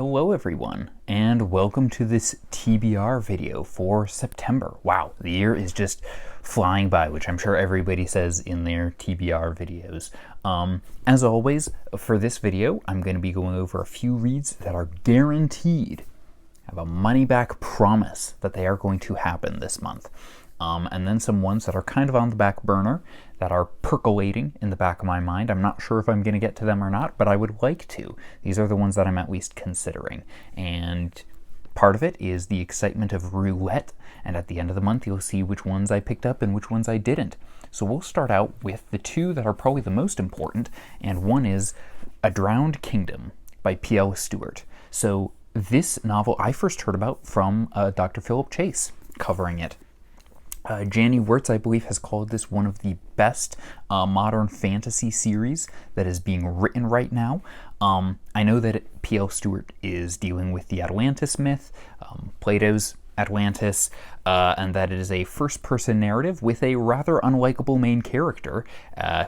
Hello everyone, and welcome to this TBR video for September. Wow, the year is just flying by, which I'm sure everybody says in their TBR videos. As always, for this video, I'm going to be going over a few reads that are guaranteed, have a money-back promise that they are going to happen this month. And then some ones that are kind of on the back burner, that are percolating in the back of my mind. I'm not sure if I'm going to get to them or not, but I would like to. These are the ones that I'm at least considering. And part of it is the excitement of roulette, and at the end of the month you'll see which ones I picked up and which ones I didn't. So we'll start out with the two that are probably the most important, and one is A Drowned Kingdom by P.L. Stewart. So this novel I first heard about from Dr. Philip Chase covering it. Janny Wirtz, I believe, has called this one of the best modern fantasy series that is being written right now. I know that P.L. Stewart is dealing with the Atlantis myth, Plato's Atlantis, and that it is a first-person narrative with a rather unlikable main character,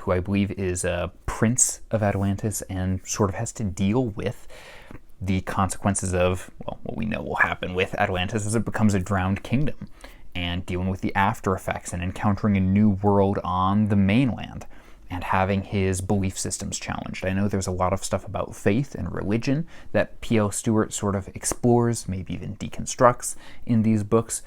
who I believe is a prince of Atlantis and sort of has to deal with the consequences of, well, what we know will happen with Atlantis as it becomes a drowned kingdom, and dealing with the after effects and encountering a new world on the mainland and having his belief systems challenged. I know there's a lot of stuff about faith and religion that P.L. Stewart sort of explores, maybe even deconstructs in these books.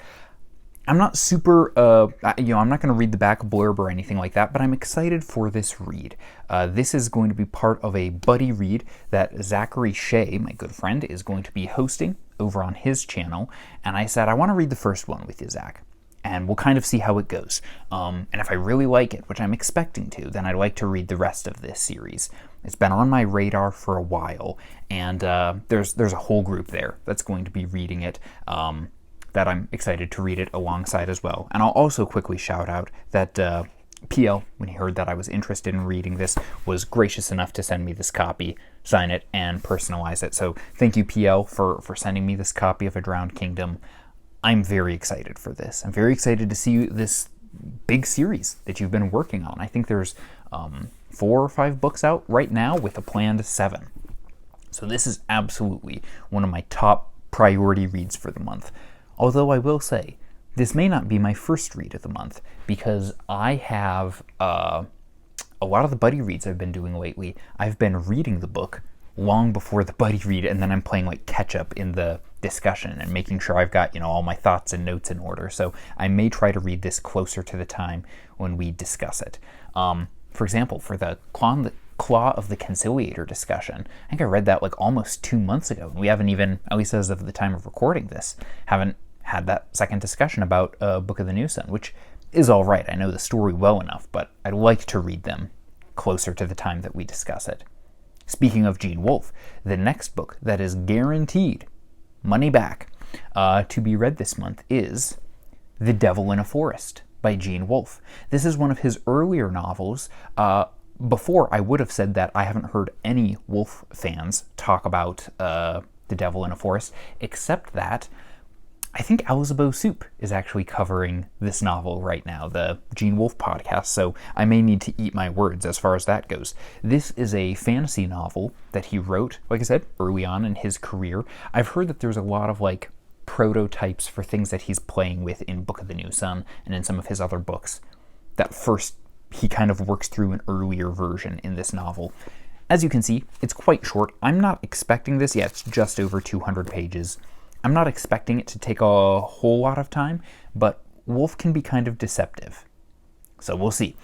I'm not super, I'm not going to read the back blurb or anything like that, but I'm excited for this read. This is going to be part of a buddy read that Zachary Shea, my good friend, is going to be hosting over on his channel, and I said, I want to read the first one with you, Zach, and we'll kind of see how it goes. And if I really like it, which I'm expecting to, then I'd like to read the rest of this series. It's been on my radar for a while, and there's a whole group there that's going to be reading it, that I'm excited to read it alongside as well. And I'll also quickly shout out that PL, when he heard that I was interested in reading this, was gracious enough to send me this copy, sign it, and personalize it. So thank you, PL, for sending me this copy of A Drowned Kingdom. I'm very excited for this. I'm very excited to see this big series that you've been working on. I think there's 4 or 5 books out right now with a planned 7. So this is absolutely one of my top priority reads for the month. Although I will say, this may not be my first read of the month, because I have a lot of the buddy reads I've been doing lately. I've been reading the book long before the buddy read, and then I'm playing like catch up in the discussion and making sure I've got, all my thoughts and notes in order. So I may try to read this closer to the time when we discuss it. For example, for the Claw of the Conciliator discussion, I think I read that like almost 2 months ago, and we haven't even, at least as of the time of recording this, haven't had that second discussion about Book of the New Sun, which is all right. I know the story well enough, but I'd like to read them closer to the time that we discuss it. Speaking of Gene Wolfe, the next book that is guaranteed money back to be read this month is The Devil in a Forest by Gene Wolfe. This is one of his earlier novels. Before, I would have said that I haven't heard any Wolfe fans talk about The Devil in a Forest, except that I think Elizabeth Soup is actually covering this novel right now, the Gene Wolfe podcast, so I may need to eat my words as far as that goes. This is a fantasy novel that he wrote, like I said, early on in his career. I've heard that there's a lot of like prototypes for things that he's playing with in Book of the New Sun and in some of his other books that first he kind of works through an earlier version in this novel. As you can see, it's quite short. I'm not expecting this. Yeah, it's just over 200 pages. I'm not expecting it to take a whole lot of time, but Wolfe can be kind of deceptive. So we'll see.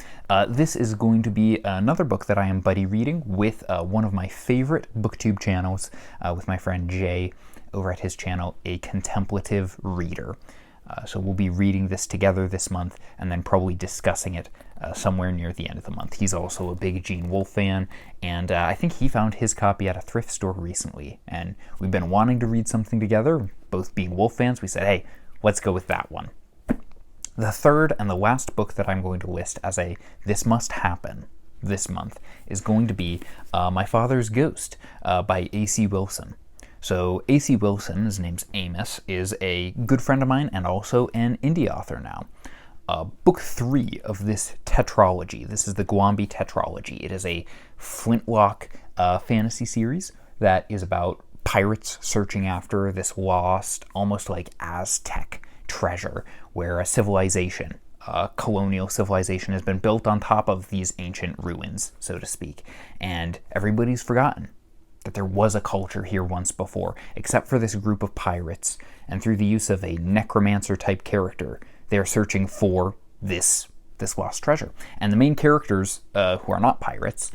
This is going to be another book that I am buddy reading with one of my favorite booktube channels, with my friend Jay over at his channel, A Contemplative Reader. So we'll be reading this together this month and then probably discussing it somewhere near the end of the month. He's also a big Gene Wolfe fan, and I think he found his copy at a thrift store recently, and we've been wanting to read something together. Both being Wolfe fans, we said, hey, let's go with that one. The third and the last book that I'm going to list as a This Must Happen this month is going to be My Father's Ghost by A.C. Wilson. So A.C. Wilson, his name's Amos, is a good friend of mine and also an indie author now. Book 3 of this tetralogy, this is the Gwambi tetralogy. It is a flintlock fantasy series that is about pirates searching after this lost, almost like Aztec treasure, where a civilization, a colonial civilization, has been built on top of these ancient ruins, so to speak, and everybody's forgotten that there was a culture here once before, except for this group of pirates, and through the use of a necromancer-type character, they're searching for this lost treasure. And the main characters, who are not pirates,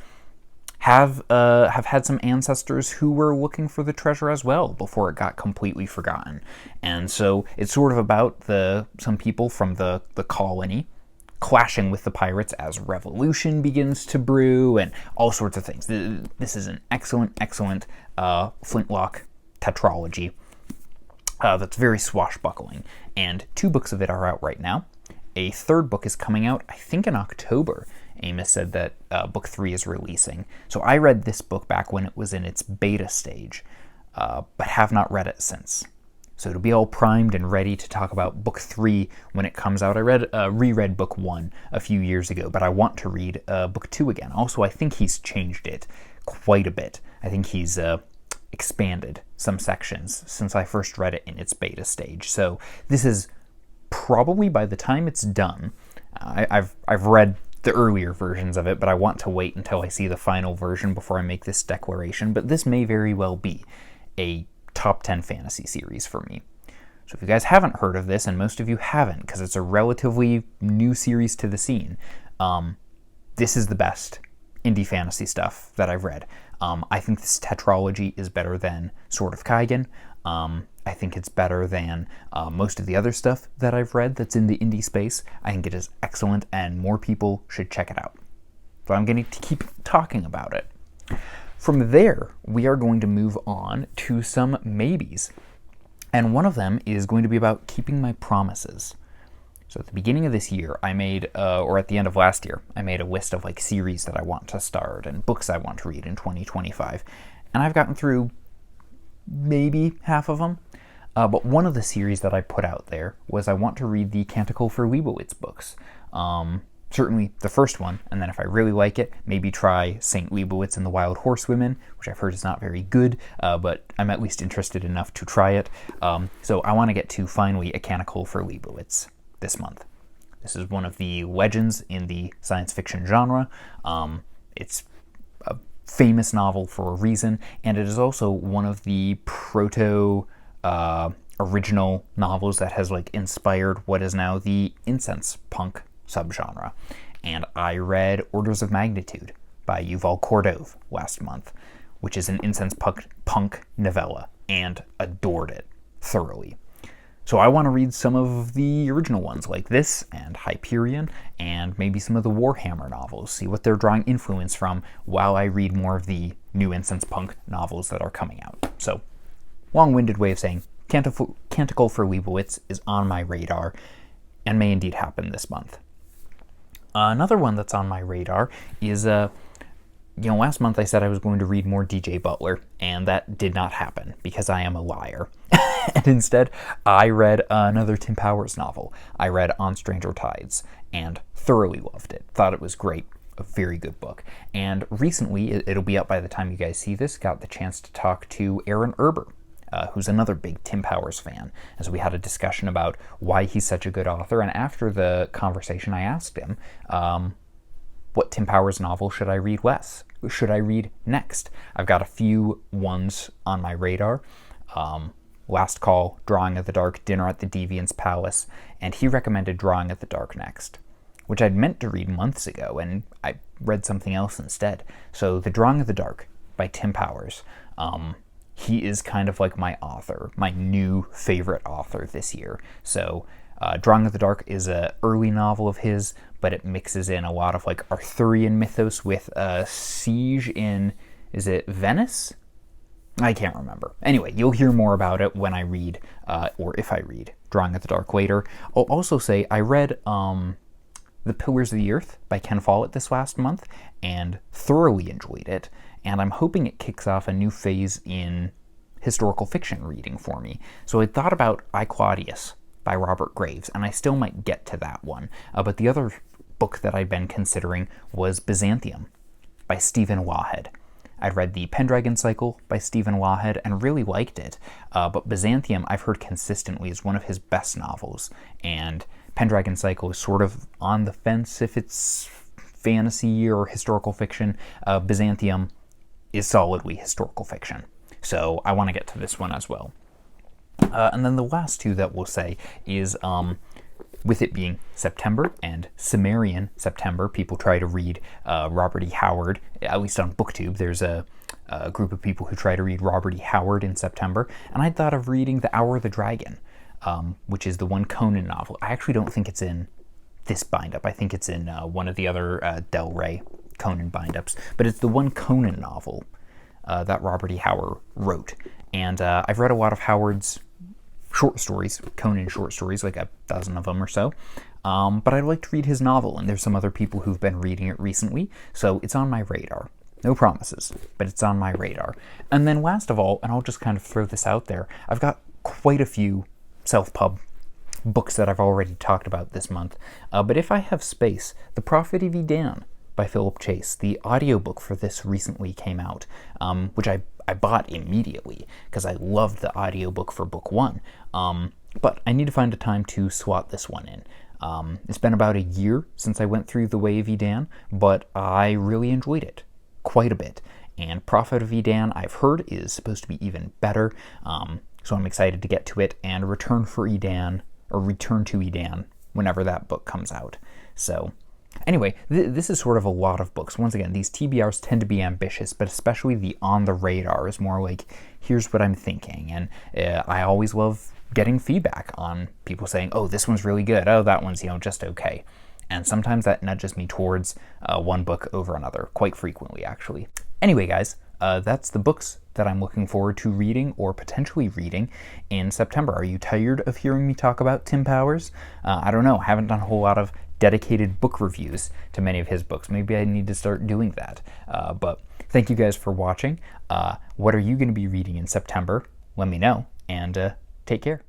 have had some ancestors who were looking for the treasure as well before it got completely forgotten. And so it's sort of about some people from the colony clashing with the pirates as revolution begins to brew and all sorts of things. This is an excellent Flintlock tetralogy that's very swashbuckling, and 2 books of it are out right now. A 3rd book is coming out, I think, in October. Amos said that book 3 is releasing. So I read this book back when it was in its beta stage, but have not read it since. So to be all primed and ready to talk about book 3 when it comes out. I reread book 1 a few years ago, but I want to read book 2 again. Also, I think he's changed it quite a bit. I think he's expanded some sections since I first read it in its beta stage. So this is probably, by the time it's done, I've read the earlier versions of it, but I want to wait until I see the final version before I make this declaration. But this may very well be a top 10 fantasy series for me. So if you guys haven't heard of this, and most of you haven't because it's a relatively new series to the scene, this is the best indie fantasy stuff that I've read. I think this tetralogy is better than Sword of Kaigen. I think it's better than most of the other stuff that I've read that's in the indie space. I think it is excellent, and more people should check it out. So I'm going to keep talking about it. From there, we are going to move on to some maybes. And one of them is going to be about keeping my promises. So at the beginning of this year, I made, or at the end of last year, I made a list of like series that I want to start and books I want to read in 2025. And I've gotten through maybe half of them. But one of the series that I put out there was I want to read the Canticle for Leibowitz books. Certainly the first one, and then if I really like it, maybe try St. Leibowitz and the Wild Horsewomen, which I've heard is not very good, but I'm at least interested enough to try it. So I want to get to finally A Canticle for Leibowitz this month. This is one of the legends in the science fiction genre. It's a famous novel for a reason, and it is also one of the original novels that has like inspired what is now the incense punk subgenre. And I read Orders of Magnitude by Yuval Kordov last month, which is an incense punk novella, and adored it thoroughly. So I want to read some of the original ones like this and Hyperion, and maybe some of the Warhammer novels, see what they're drawing influence from while I read more of the new incense punk novels that are coming out. So long-winded way of saying Canticle for Leibowitz is on my radar and may indeed happen this month. Another one that's on my radar is, last month I said I was going to read more DJ Butler, and that did not happen because I am a liar. And instead, I read another Tim Powers novel. I read On Stranger Tides and thoroughly loved it. Thought it was great. A very good book. And recently, it'll be up by the time you guys see this, got the chance to talk to Aaron Erber, who's another big Tim Powers fan. And so we had a discussion about why he's such a good author. And after the conversation, I asked him, what Tim Powers novel should I read next? I've got a few ones on my radar. Last Call, Drawing of the Dark, Dinner at the Deviant's Palace, and he recommended Drawing of the Dark next, which I'd meant to read months ago, and I read something else instead. So The Drawing of the Dark by Tim Powers. He is kind of like my author, my new favorite author this year. So Drawing of the Dark is an early novel of his, but it mixes in a lot of like Arthurian mythos with a siege in, is it Venice? I can't remember. Anyway, you'll hear more about it when I read, or if I read, Drawing of the Dark later. I'll also say I read The Pillars of the Earth by Ken Follett this last month and thoroughly enjoyed it. And I'm hoping it kicks off a new phase in historical fiction reading for me. So I thought about I, Claudius by Robert Graves, and I still might get to that one. But the other book that I'd been considering was Byzantium by Stephen Wahed. I'd read the Pendragon Cycle by Stephen Lawhead and really liked it, but Byzantium I've heard consistently is one of his best novels, and Pendragon Cycle is sort of on the fence if it's fantasy or historical fiction. Byzantium is solidly historical fiction, so I want to get to this one as well. And then the last two that we'll say is, with it being September and Cimmerian September, people try to read Robert E. Howard, at least on BookTube. There's a group of people who try to read Robert E. Howard in September, and I thought of reading The Hour of the Dragon, which is the one Conan novel. I actually don't think it's in this bind-up. I think it's in one of the other Del Rey Conan bind-ups, but it's the one Conan novel that Robert E. Howard wrote. And I've read a lot of Howard's short stories, Conan short stories, like a dozen of them or so. But I'd like to read his novel, and there's some other people who've been reading it recently, so it's on my radar. No promises, but it's on my radar. And then last of all, and I'll just kind of throw this out there, I've got quite a few self-pub books that I've already talked about this month. But if I have space, The Prophet of Edan by Philip Chase, the audiobook for this recently came out, which I bought immediately because I loved the audiobook for book one. But I need to find a time to slot this one in. It's been about a year since I went through The Way of Edan, but I really enjoyed it quite a bit. And Prophet of Edan, I've heard, is supposed to be even better. So I'm excited to get to it and Return to Edan whenever that book comes out. So anyway, this is sort of a lot of books. Once again, these TBRs tend to be ambitious, but especially the On the Radar is more like, here's what I'm thinking. And I always love getting feedback on people saying, oh, this one's really good. Oh, that one's, just okay. And sometimes that nudges me towards one book over another, quite frequently, actually. Anyway, guys, that's the books that I'm looking forward to reading or potentially reading in September. Are you tired of hearing me talk about Tim Powers? I don't know. I haven't done a whole lot of dedicated book reviews to many of his books. Maybe I need to start doing that. But thank you guys for watching. What are you going to be reading in September? Let me know, and take care.